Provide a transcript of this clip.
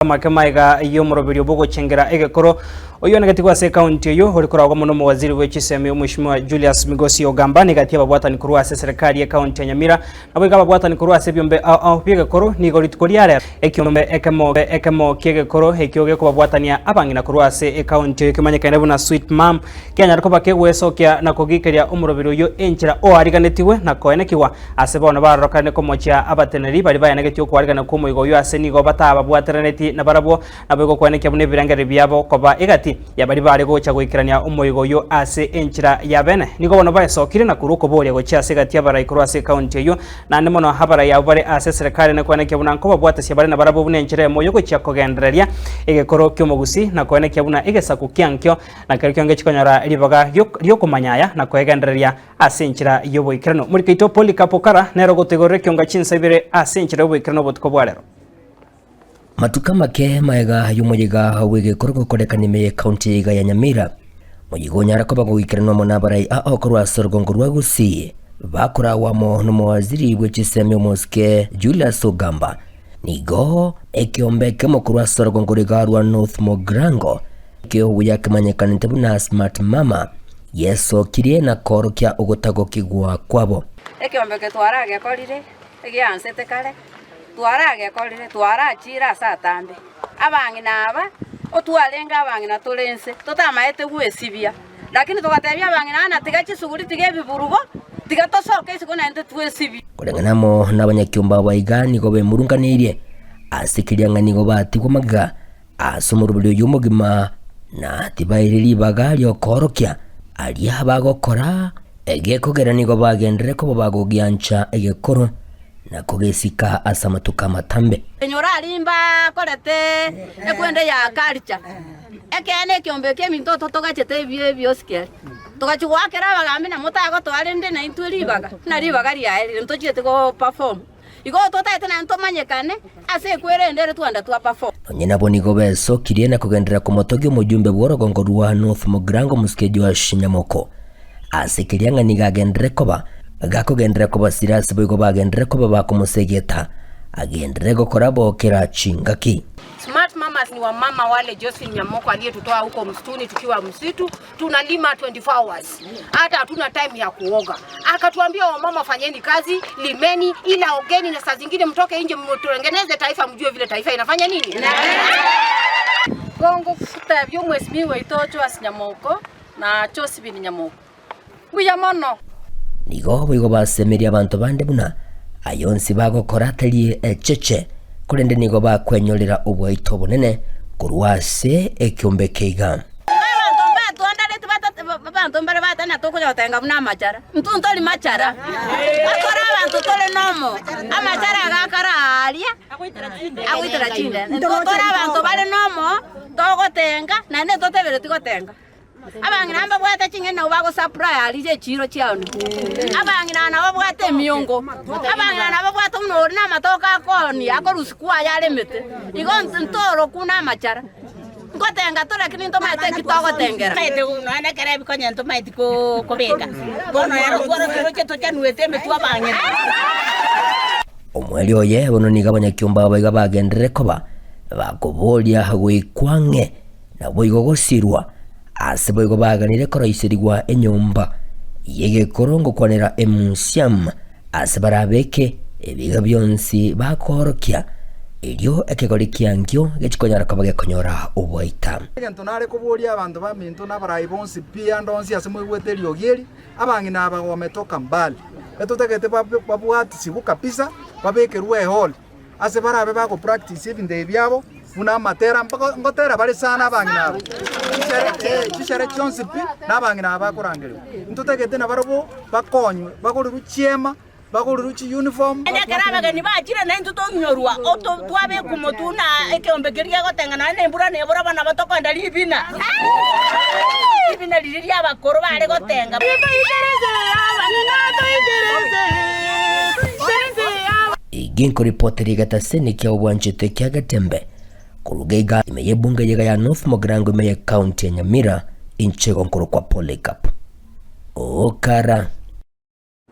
Makemaiga iyo murobiri obogo chengera egekoro oyo negati kwa se county yo holikora kwa muno waziri w'ekisemi Mheshimiwa Julius Migosi Ogamba negati ababwata nikuru ase serikali ya county ya Nyamira nabo ababwata nikuru ase byombe byegekoro ni golitkolyare ekyombe ekemo kyegekoro ekyoge ko babwatania abangina kuru ase county ekimanyekane buna Sweet Mom Kenya rikoba kegwesokya nakogikeria umurobiri oyo enchira ariganetiwe nakoenekiwa ase bona barokane komocha abateneri bali bayanegeti okwarigana komoigo yo ase nigo batababwateraneti na barabo nabego kwanekya bune birangare byabo koba egati yabali bali gocha gwikirania umuyigo yo ase enchira ya bene niko bono bayesokire na kuruko bole gocha ase gati abara ikuru ase county yo na nemono habara ya bari ase serikali na kwanekya buna nko babwata sia bali na barabo bune enchira moyo gocha kogendereria egekoro kyomogusi na kwanekya buna egesaku kyankyo na kerikyo ngechikonyara libaga yo kumanyaya na kwegendereria ase enchira yo boikirano muri kito polikapokara nero gotegore kyonga chinsabire ase enchira yo boikirano botko bwalero matuka make maega y'umuyiga w'egekoro gokorekanime county ya Nyamira muyigo nyarako bagwikiranwa mo nabarai akorwa sorgongo rwagusi bakora wamo n'umuwaziri w'ekisemi Moske Julius Ogamba nigo ekyombe kemokurwa sorgongo rigarwa North Mogrango kyo yakimanyekana ntebuna Smart Mama yeso kirie na koro kya ogotago kigwa kwabo ekyombe ketwarage kolire egyansete kale twarage kolire twarachira satambe abangi naba otwalenga abangi na tolense totamaete gwesibia lakini tukatebya abangi na tigachi suguri tigebi burugo tigatosoke sikona ente twesibia kurenganamo n'abanyakyumba bayigani go bemurunganirie asikirianga nigo batigwa maga asumurubyo y'umugima na tibairiri bagali okorokya ali abagokora egekogera nigo bagendere ko bagogyancha egekoro na kugesika asamatuka matambe enyora alimba kolete ekwende ya kalicha ekene kyombe kemintoto togachete byosike togachwakera bagambe na mutago twalende na intwilibaga na libaga lya ntochete go perform igo totaete na ntomanyekane ase kwerendere twanda twa perform nyina bonigo beso kirie na kugendera ku motogyo mujumbe bworogongo rwa North Mogrango muskeji wa Shinyamoko ase kirianga nigagendere koba gakogendera koba sirasi boigo bagendere koba bakomusegeta agendere gokora bokera chingaki Smart Mamas ni wamama wale Josephine Nyamoko aliyetutoa huko msituni tukiwa msitu tunalima 24 hours hata hatuna time ya kuoga akatuambia wamama fanyeni kazi limeni ila ogeni na saa zingine mtoke nje mtuengeneze taifa mjue vile taifa inafanya nini Kongo kutabyo mwesimiwe itocho asinyamoko na Josephine Nyamoko wiyamono nigo boigo basemeria abantu bande buna ayonsi bagokora atari echeche kurende nigo bakwenyorera ubwaito bunene kurwase ekyombe keiga abantu mbere batana tokujotenga buna machara mtuntoli machara akora abantu tole nomo amachara agakara alia agwitira chinda tokora abantu bale nomo togotenga na ne totebere tigotenga abangi namba bwata chingena ubago supply alije chiro cyano abangi nana babwate miyongo abangi nana babwate umnori na matoka akoni akorusikwa yalemete igo ntoro kuna machara ngotenga tore kininto maite kitogo tengera maite uno ana karabi konyanto maite ko bega bono yaro kwaro kiro cheto chanuete metu abangi omweli oye bono niga abanyakyumba baiga bagendere koba bakobolia gwikwange na boigo gosirwa ase boigo baganire koroisirigwa enyomba yegekoro kwanera emusiam ase barabeke ebiga byonsi bakorokya elio ekegori kyangyo gechikonyara kabage konyora obwaita ngento nare kuburia abantu baminto nabarai bonsi pia ndonsi ase mwegweteri ogeri abangi naba wametoka mbali etotegete babwati sibu kabisa babekerwe hall ase barabe bako practice ibinde byabo una matera ngotera bali sana abangi nabo chisere chonsi pi nabangi naba kurangere ntotegete na barabo bakonywe bakuri ruchiema bakuri ruchi uniform ene karabaga ni bachira na ntuto nyorwa oto twabe kumotuna ekyombe kiriya gotenga na nembura nebora bana batokanda libina libina liri abakoro bale gotenga iginko reporteri gataseni kya obwanchete kya gatembe kurugeiga imeyebunga yega ya North Mogrango imeye county ya Nyamira inchego nkoro kwa Polycarp Okara